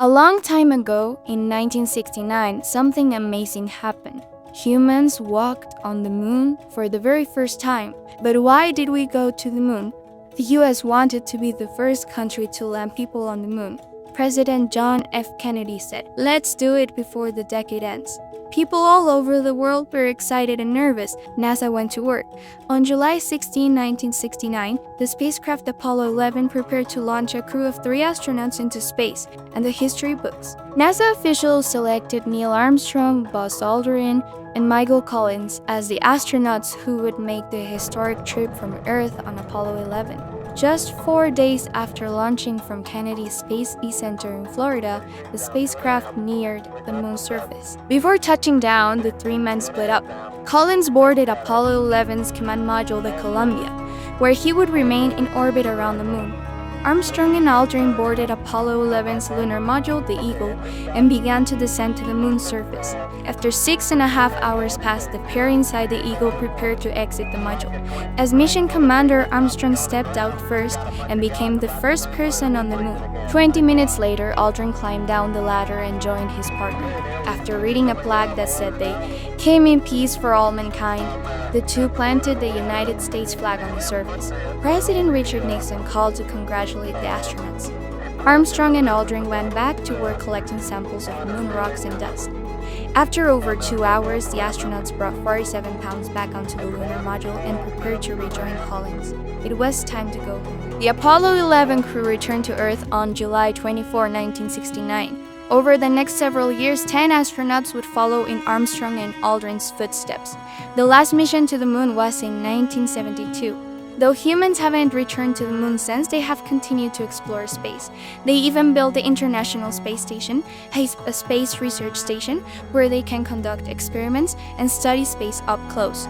A long time ago, in 1969, something amazing happened. Humans walked on the moon for the very first time. But why did we go to the moon? The US wanted to be the first country to land people on the moon. President John F. Kennedy said, "Let's do it before the decade ends." People all over the world were excited and nervous. NASA went to work. On July 16, 1969, the spacecraft Apollo 11 prepared to launch a crew of 3 astronauts into space and the history books. NASA officials selected Neil Armstrong, Buzz Aldrin, and Michael Collins as the astronauts who would make the historic trip from Earth on Apollo 11. Just 4 days after launching from Kennedy Space Center in Florida, the spacecraft neared the moon's surface. Before touching down, the 3 men split up. Collins boarded Apollo 11's command module, the Columbia, where he would remain in orbit around the moon. Armstrong and Aldrin boarded Apollo 11's lunar module, the Eagle, and began to descend to the moon's surface. After 6.5 hours passed, the pair inside the Eagle prepared to exit the module. As mission commander, Armstrong stepped out first and became the first person on the moon. 20 minutes later, Aldrin climbed down the ladder and joined his partner. After reading a plaque that said they came in peace for all mankind, the two planted the United States flag on the surface. President Richard Nixon called to congratulate the astronauts. Armstrong and Aldrin went back to work collecting samples of moon rocks and dust. After over 2 hours, the astronauts brought 47 pounds back onto the lunar module and prepared to rejoin Collins. It was time to go home. The Apollo 11 crew returned to Earth on July 24, 1969. Over the next several years, 10 astronauts would follow in Armstrong and Aldrin's footsteps. The last mission to the moon was in 1972. Though humans haven't returned to the moon since, they have continued to explore space. They even built the International Space Station, a space research station where they can conduct experiments and study space up close.